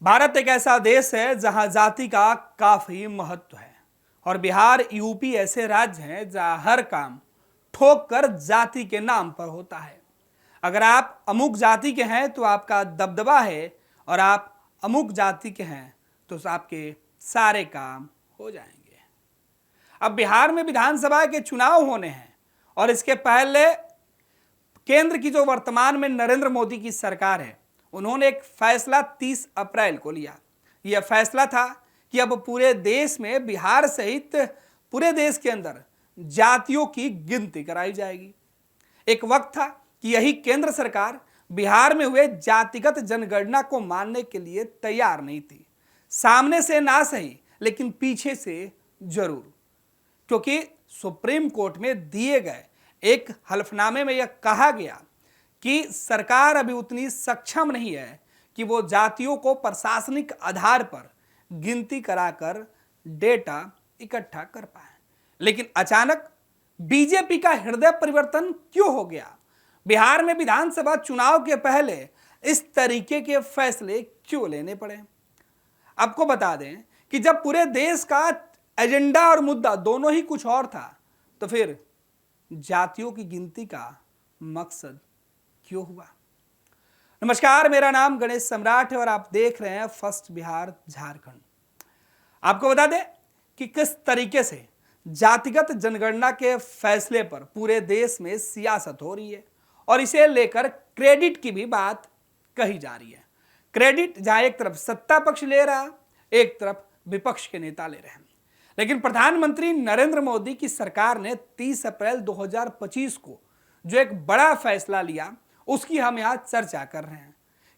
भारत एक ऐसा देश है जहां जाति का काफी महत्व है और बिहार यूपी ऐसे राज्य हैं जहां हर काम ठोक कर जाति के नाम पर होता है। अगर आप अमुक जाति के हैं तो आपका दबदबा है और आप अमुक जाति के हैं तो आपके सारे काम हो जाएंगे। अब बिहार में विधानसभा के चुनाव होने हैं और इसके पहले केंद्र की जो वर्तमान में नरेंद्र मोदी की सरकार है, उन्होंने एक फैसला 30 अप्रैल को लिया। यह फैसला था कि अब पूरे देश में बिहार सहित पूरे देश के अंदर जातियों की गिनती कराई जाएगी। एक वक्त था कि यही केंद्र सरकार बिहार में हुए जातिगत जनगणना को मानने के लिए तैयार नहीं थी। सामने से ना सही लेकिन पीछे से जरूर, क्योंकि सुप्रीम कोर्ट में दिए गए एक हलफनामे में यह कहा गया कि सरकार अभी उतनी सक्षम नहीं है कि वो जातियों को प्रशासनिक आधार पर गिनती कराकर डेटा इकट्ठा कर पाए। लेकिन अचानक बीजेपी का हृदय परिवर्तन क्यों हो गया? बिहार में विधानसभा चुनाव के पहले इस तरीके के फैसले क्यों लेने पड़े? आपको बता दें कि जब पूरे देश का एजेंडा और मुद्दा दोनों ही कुछ और था, तो फिर जातियों की गिनती का मकसद क्यों हुआ? नमस्कार, मेरा नाम गणेश सम्राट है और आप देख रहे हैं फर्स्ट बिहार झारखंड। आपको बता दें कि किस तरीके से जातिगत जनगणना के फैसले पर पूरे देश में सियासत हो रही है और इसे लेकर क्रेडिट की भी बात कही जा रही है। क्रेडिट जहां एक तरफ सत्ता पक्ष ले रहा, एक तरफ विपक्ष के नेता ले रहे हैं। लेकिन प्रधानमंत्री नरेंद्र मोदी की सरकार ने 30 अप्रैल 2025 को जो एक बड़ा फैसला लिया, उसकी हम यहां चर्चा कर रहे हैं।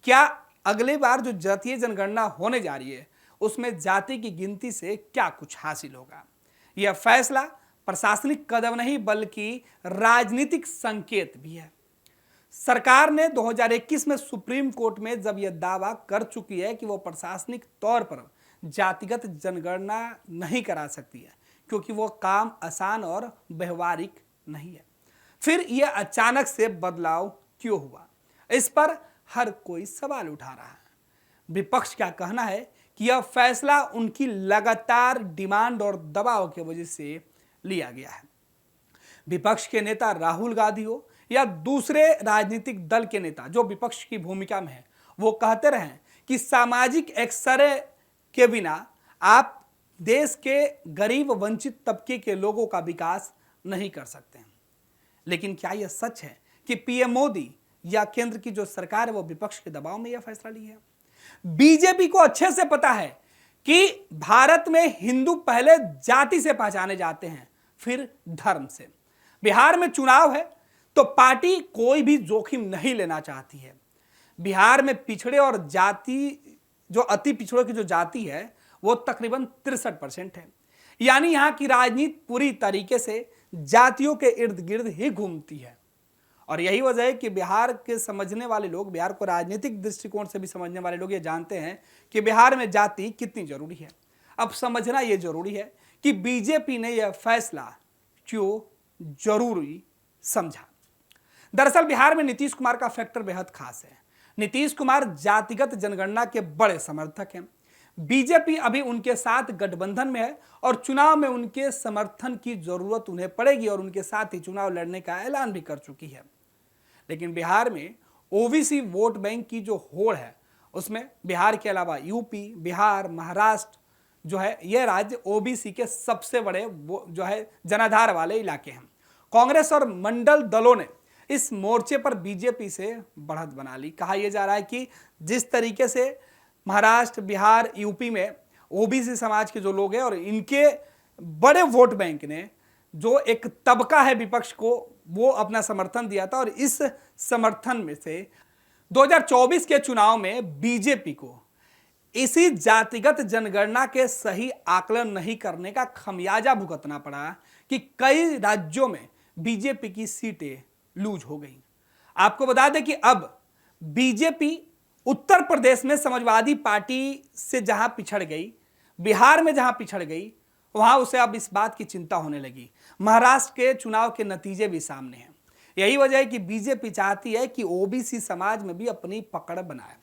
क्या अगली बार जो जातीय जनगणना होने जा रही है उसमें जाति की गिनती से क्या कुछ हासिल होगा? यह फैसला प्रशासनिक कदम नहीं बल्कि राजनीतिक संकेत भी है। सरकार ने 2021 में सुप्रीम कोर्ट में जब यह दावा कर चुकी है कि वो प्रशासनिक तौर पर जातिगत जनगणना नहीं करा सकती है क्योंकि वो काम आसान और व्यवहारिक नहीं है, फिर यह अचानक से बदलाव क्यों हुआ? इस पर हर कोई सवाल उठा रहा है। विपक्ष का कहना है कि यह फैसला उनकी लगातार डिमांड और दबाव की वजह से लिया गया है। विपक्ष के नेता राहुल गांधी हो या दूसरे राजनीतिक दल के नेता जो विपक्ष की भूमिका में है, वो कहते रहे कि सामाजिक एक्सरे के बिना आप देश के गरीब वंचित तबके के लोगों का विकास नहीं कर सकते हैं। लेकिन क्या यह सच है कि पीएम मोदी या केंद्र की जो सरकार है वो विपक्ष के दबाव में यह फैसला ली है? बीजेपी को अच्छे से पता है कि भारत में हिंदू पहले जाति से पहचाने जाते हैं, फिर धर्म से। बिहार में चुनाव है तो पार्टी कोई भी जोखिम नहीं लेना चाहती है। बिहार में पिछड़े और जाति जो अति पिछड़ों की जो जाति है वो तकरीबन 63% है। यानी यहां की राजनीति पूरी तरीके से जातियों के इर्द गिर्द ही घूमती है। और यही वजह है कि बिहार के समझने वाले लोग, बिहार को राजनीतिक दृष्टिकोण से भी समझने वाले लोग ये जानते हैं कि बिहार में जाति कितनी जरूरी है। अब समझना यह जरूरी है कि बीजेपी ने यह फैसला क्यों जरूरी समझा। दरअसल बिहार में नीतीश कुमार का फैक्टर बेहद खास है। नीतीश कुमार जातिगत जनगणना के बड़े समर्थक हैं। बीजेपी अभी उनके साथ गठबंधन में है और चुनाव में उनके समर्थन की जरूरत उन्हें पड़ेगी और उनके साथ ही चुनाव लड़ने का ऐलान भी कर चुकी है। लेकिन बिहार में ओबीसी वोट बैंक की जो होड़ है उसमें बिहार के अलावा यूपी, बिहार, महाराष्ट्र जो है यह राज्य ओबीसी के सबसे बड़े जो है जनाधार वाले इलाके हैं। कांग्रेस और मंडल दलों ने इस मोर्चे पर बीजेपी से बढ़त बना ली। कहा यह जा रहा है कि जिस तरीके से महाराष्ट्र, बिहार, यूपी में ओबीसी समाज के जो लोग हैं और इनके बड़े वोट बैंक ने जो एक तबका है विपक्ष को वो अपना समर्थन दिया था और इस समर्थन में से 2024 के चुनाव में बीजेपी को इसी जातिगत जनगणना के सही आकलन नहीं करने का खमियाजा भुगतना पड़ा कि कई राज्यों में बीजेपी की सीटें लूज हो गई। आपको बता दें कि अब बीजेपी उत्तर प्रदेश में समाजवादी पार्टी से जहां पिछड़ गई, बिहार में जहां पिछड़ गई, वहां उसे अब इस बात की चिंता होने लगी। महाराष्ट्र के चुनाव के नतीजे भी सामने हैं। यही वजह है कि बीजेपी चाहती है कि ओबीसी समाज में भी अपनी पकड़ बनाए।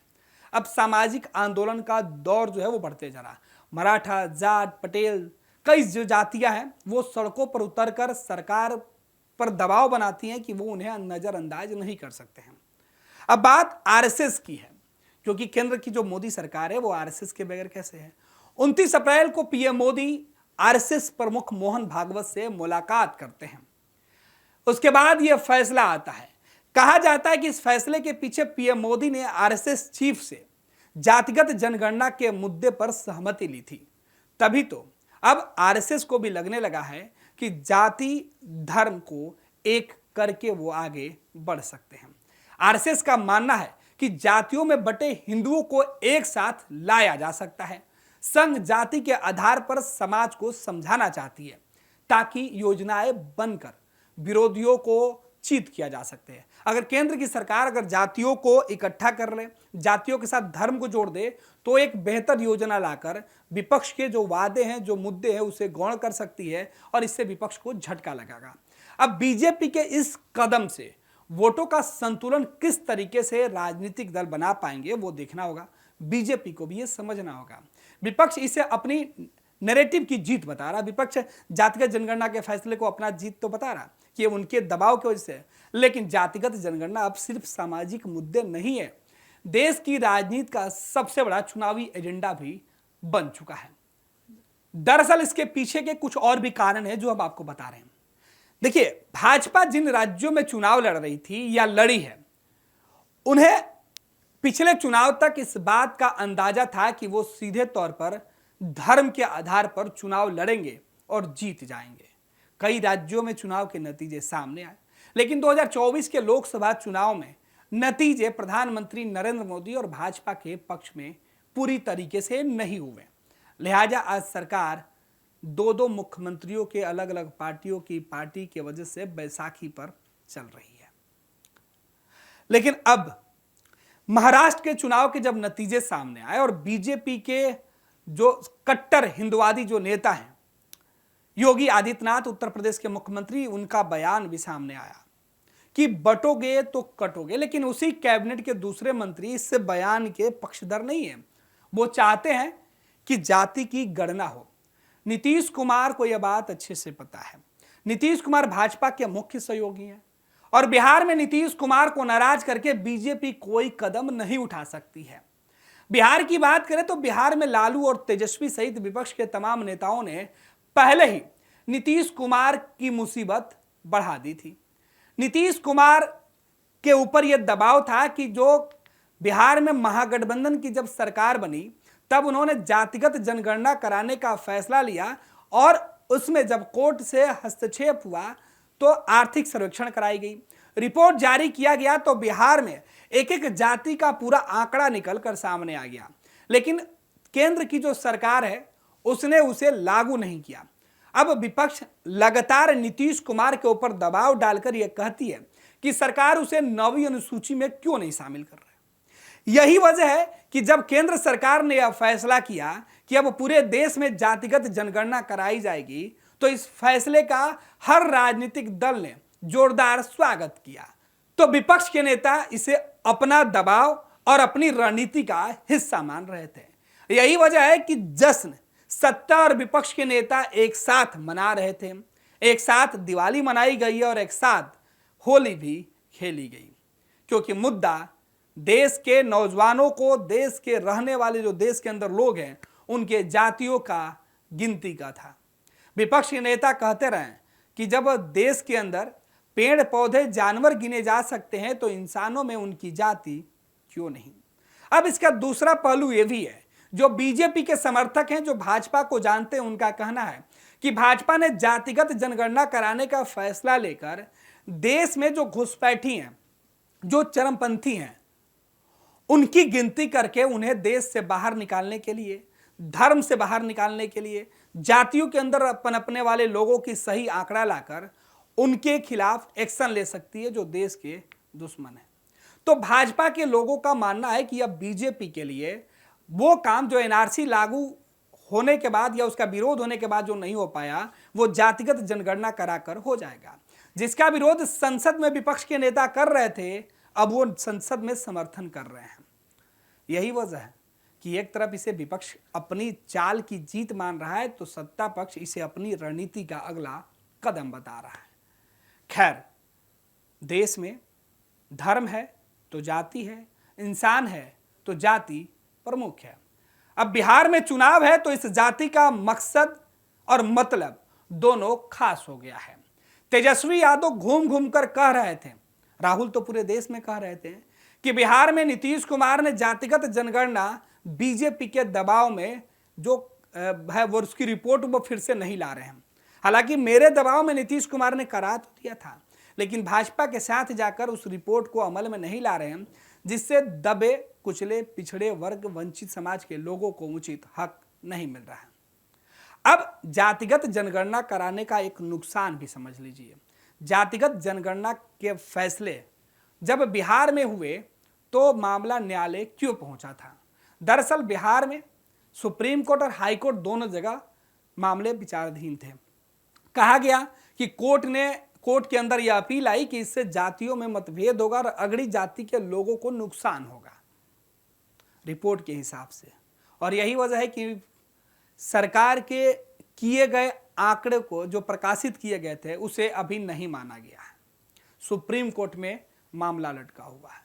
अब सामाजिक आंदोलन का दौर जो है वो बढ़ते जा रहा। मराठा, जाट, पटेल, कई जो जातियां हैं वो सड़कों पर उतरकर सरकार पर दबाव बनाती हैं कि वो उन्हें नजरअंदाज नहीं कर सकते हैं। अब बात आरएसएस की है, क्योंकि केंद्र की जो मोदी सरकार है वो आरएसएस के बगैर कैसे है। 29 अप्रैल को पीएम मोदी आरएसएस प्रमुख मोहन भागवत से मुलाकात करते हैं। उसके बाद यह फैसला आता है। कहा जाता है कि इस फैसले के पीछे पीएम मोदी ने आरएसएस चीफ से जातिगत जनगणना के मुद्दे पर सहमति ली थी। तभी तो अब आरएसएस को भी लगने लगा है कि जाति धर्म को एक करके वो आगे बढ़ सकते हैं। आरएसएस का मानना है कि जातियों में बटे हिंदुओं को एक साथ लाया जा सकता है। संघ जाति के आधार पर समाज को समझाना चाहती है ताकि योजनाएं बनकर विरोधियों को चित किया जा सकते हैं। अगर केंद्र की सरकार अगर जातियों को इकट्ठा कर ले, जातियों के साथ धर्म को जोड़ दे, तो एक बेहतर योजना लाकर विपक्ष के जो वादे हैं, जो मुद्दे हैं, उसे गौण कर सकती है और इससे विपक्ष को झटका लगेगा। अब बीजेपी के इस कदम से वोटों का संतुलन किस तरीके से राजनीतिक दल बना पाएंगे वो देखना होगा। बीजेपी को भी ये समझना होगा। विपक्ष इसे अपनी नैरेटिव की जीत बता रहा, विपक्ष जातिगत जनगणना के फैसले को अपना जीत तो बता रहा कि ये उनके दबाव की वजह से, लेकिन जातिगत जनगणना अब सिर्फ सामाजिक मुद्दे नहीं है, देश की राजनीति का सबसे बड़ा चुनावी एजेंडा भी बन चुका है। दरअसल इसके पीछे के कुछ और भी कारण है जो हम आपको बता रहे हैं। देखिए, भाजपा जिन राज्यों में चुनाव लड़ रही थी या लड़ी है, उन्हें पिछले चुनाव तक इस बात का अंदाजा था कि वो सीधे तौर पर धर्म के आधार पर चुनाव लड़ेंगे और जीत जाएंगे। कई राज्यों में चुनाव के नतीजे सामने आए, लेकिन 2024 के लोकसभा चुनाव में नतीजे प्रधानमंत्री नरेंद्र मोदी और भाजपा के पक्ष में पूरी तरीके से नहीं हुए। लिहाजा आज सरकार दो मुख्यमंत्रियों के अलग अलग पार्टी की वजह से बैसाखी पर चल रही है। लेकिन अब महाराष्ट्र के चुनाव के जब नतीजे सामने आए और बीजेपी के जो कट्टर हिंदुवादी जो नेता हैं, योगी आदित्यनाथ उत्तर प्रदेश के मुख्यमंत्री, उनका बयान भी सामने आया कि बटोगे तो कटोगे। लेकिन उसी कैबिनेट के दूसरे मंत्री इस बयान के पक्षधर नहीं है। वो चाहते हैं कि जाति की गणना हो। नीतीश कुमार को यह बात अच्छे से पता है। नीतीश कुमार भाजपा के मुख्य सहयोगी हैं और बिहार में नीतीश कुमार को नाराज करके बीजेपी कोई कदम नहीं उठा सकती है। बिहार की बात करें तो बिहार में लालू और तेजस्वी सहित विपक्ष के तमाम नेताओं ने पहले ही नीतीश कुमार की मुसीबत बढ़ा दी थी। नीतीश कुमार के ऊपर यह दबाव था कि जो बिहार में महागठबंधन की जब सरकार बनी तब उन्होंने जातिगत जनगणना कराने का फैसला लिया और उसमें जब कोर्ट से हस्तक्षेप हुआ तो आर्थिक सर्वेक्षण कराई गई, रिपोर्ट जारी किया गया तो बिहार में एक एक जाति का पूरा आंकड़ा निकल कर सामने आ गया। लेकिन केंद्र की जो सरकार है उसने उसे लागू नहीं किया। अब विपक्ष लगातार नीतीश कुमार के ऊपर दबाव डालकर यह कहती है कि सरकार उसे 9वीं अनुसूची में क्यों नहीं शामिल कर रहा है। यही वजह है कि जब केंद्र सरकार ने यह फैसला किया कि अब पूरे देश में जातिगत जनगणना कराई जाएगी, तो इस फैसले का हर राजनीतिक दल ने जोरदार स्वागत किया। तो विपक्ष के नेता इसे अपना दबाव और अपनी रणनीति का हिस्सा मान रहे थे। यही वजह है कि जश्न सत्ता और विपक्ष के नेता एक साथ मना रहे थे। एक साथ दिवाली मनाई गई और एक साथ होली भी खेली गई, क्योंकि मुद्दा देश के नौजवानों को, देश के रहने वाले जो देश के अंदर लोग हैं, उनके जातियों का गिनती का था। विपक्ष के नेता कहते रहे कि जब देश के अंदर पेड़ पौधे जानवर गिने जा सकते हैं तो इंसानों में उनकी जाति क्यों नहीं। अब इसका दूसरा पहलू यह भी है, जो बीजेपी के समर्थक हैं, जो भाजपा को जानते हैं, उनका कहना है कि भाजपा ने जातिगत जनगणना कराने का फैसला लेकर देश में जो घुसपैठी हैं, जो चरमपंथी हैं, उनकी गिनती करके उन्हें देश से बाहर निकालने के लिए, धर्म से बाहर निकालने के लिए, जातियों के अंदर पनपने वाले लोगों की सही आंकड़ा लाकर उनके खिलाफ एक्शन ले सकती है जो देश के दुश्मन है। तो भाजपा के लोगों का मानना है कि अब बीजेपी के लिए वो काम जो एनआरसी लागू होने के बाद या उसका विरोध होने के बाद जो नहीं हो पाया, वो जातिगत जनगणना कराकर हो जाएगा। जिसका विरोध संसद में विपक्ष के नेता कर रहे थे, अब वो संसद में समर्थन कर रहे हैं। यही वजह है कि एक तरफ इसे विपक्ष अपनी चाल की जीत मान रहा है तो सत्ता पक्ष इसे अपनी रणनीति का अगला कदम बता रहा है। खैर, देश में धर्म है तो जाति है, इंसान है तो जाति प्रमुख है। अब बिहार में चुनाव है तो इस जाति का मकसद और मतलब दोनों खास हो गया है। तेजस्वी यादव घूम घूम कर कह रहे थे, राहुल तो पूरे देश में कह रहे थे कि बिहार में नीतीश कुमार ने जातिगत जनगणना बीजेपी के दबाव में जो है वो उसकी रिपोर्ट वो फिर से नहीं ला रहे हैं। हालांकि मेरे दबाव में नीतीश कुमार ने करा तो दिया था, लेकिन भाजपा के साथ जाकर उस रिपोर्ट को अमल में नहीं ला रहे हैं, जिससे दबे कुचले पिछड़े वर्ग वंचित समाज के लोगों को उचित हक नहीं मिल रहा है। अब जातिगत जनगणना कराने का एक नुकसान भी समझ लीजिए। जातिगत जनगणना के फैसले जब बिहार में हुए तो मामला न्यायालय क्यों पहुंचा था? दरअसल बिहार में सुप्रीम कोर्ट और हाई कोर्ट दोनों जगह मामले विचाराधीन थे। कहा गया कि कोर्ट के अंदर यह अपील आई कि इससे जातियों में मतभेद होगा और अगड़ी जाति के लोगों को नुकसान होगा रिपोर्ट के हिसाब से। और यही वजह है कि सरकार के किए गए आंकड़े को जो प्रकाशित किए गए थे उसे अभी नहीं माना गया है। सुप्रीम कोर्ट में मामला लटका हुआ है।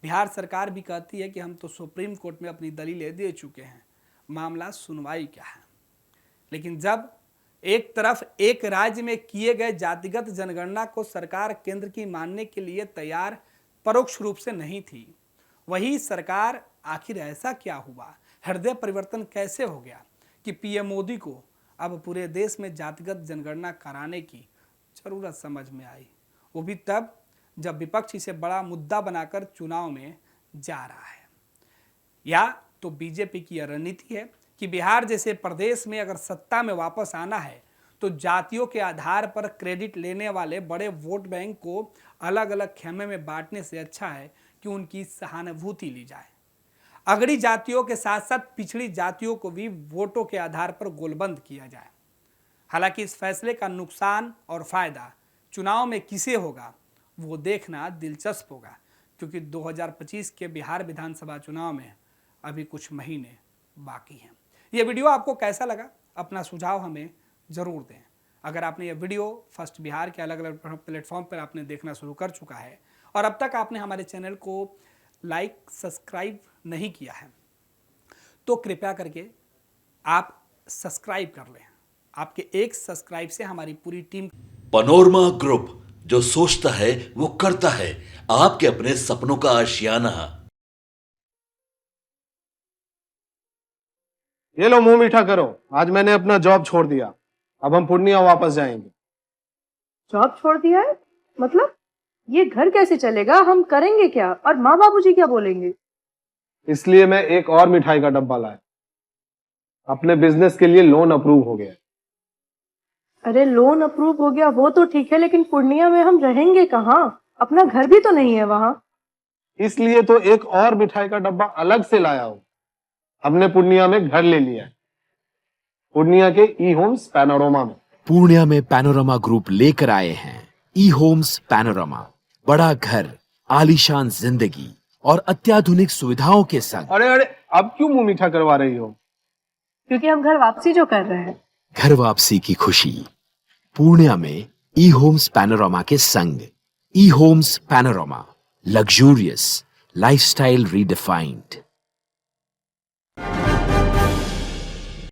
बिहार सरकार भी कहती है कि हम तो सुप्रीम कोर्ट में अपनी दलीलें दे चुके हैं, मामला सुनवाई क्या है। लेकिन जब एक तरफ एक राज्य में किए गए जातिगत जनगणना को सरकार केंद्र की मानने के लिए तैयार परोक्ष रूप से नहीं थी, वही सरकार आखिर ऐसा क्या हुआ, हृदय परिवर्तन कैसे हो गया कि पीएम मोदी को अब पूरे देश में जातिगत जनगणना कराने की जरूरत समझ में आई, वो भी तब जब विपक्ष इसे बड़ा मुद्दा बनाकर चुनाव में जा रहा है। या तो बीजेपी की यह रणनीति है कि बिहार जैसे प्रदेश में अगर सत्ता में वापस आना है तो जातियों के आधार पर क्रेडिट लेने वाले बड़े वोट बैंक को अलग अलग खेमे में बांटने से अच्छा है कि उनकी सहानुभूति ली जाए। अगड़ी जातियों के साथ साथ पिछड़ी जातियों को भी वोटों के आधार पर गोलबंद किया जाए। हालांकि इस फैसले का नुकसान और फायदा चुनाव में किसे होगा वो देखना दिलचस्प होगा, क्योंकि 2025 के बिहार विधानसभा चुनाव में अभी कुछ महीने बाकी हैं। ये वीडियो आपको कैसा लगा, अपना सुझाव हमें ज़रूर दें। अगर आपने ये वीडियो फर्स्ट बिहार के अलग अलग प्लेटफॉर्म पर आपने देखना शुरू कर चुका है और अब तक आपने हमारे चैनल को लाइक सब्सक्राइब नहीं किया है तो कृपया करके आप सब्सक्राइब कर लें। आपके एक सब्सक्राइब से हमारी पूरी टीम। पैनोरमा ग्रुप, जो सोचता है वो करता है, आपके अपने सपनों का आशियाना। ये लो, मुंह मीठा करो। आज मैंने अपना जॉब छोड़ दिया, अब हम पूर्णिया वापस जाएंगे। जॉब छोड़ दिया है? मतलब ये घर कैसे चलेगा? हम करेंगे क्या? और माँ बाबूजी क्या बोलेंगे? इसलिए मैं एक और मिठाई का डब्बा लाया। अपने बिजनेस के लिए लोन अप्रूव हो गया। अरे लोन अप्रूव हो गया वो तो ठीक है, लेकिन पूर्णिया में हम रहेंगे कहाँ? अपना घर भी तो नहीं है वहाँ। इसलिए तो एक और मिठाई का डब्बा अलग से लाया हूँ। हमने पूर्णिया में घर ले लिया है, पूर्णिया के ई होम्स पैनोरमा में। पूर्णिया में पैनोरमा ग्रुप लेकर आए हैं ई होम्स पैनोरमा। बड़ा घर, आलीशान जिंदगी और अत्याधुनिक सुविधाओं के संग। अरे अब क्यों मुंह मीठा करवा रही हो? क्योंकि हम घर वापसी जो कर रहे हैं। घर वापसी की खुशी पूर्णिया में ई होम्स पैनोरमा के संग। ई Homes Panorama, luxurious lifestyle redefined.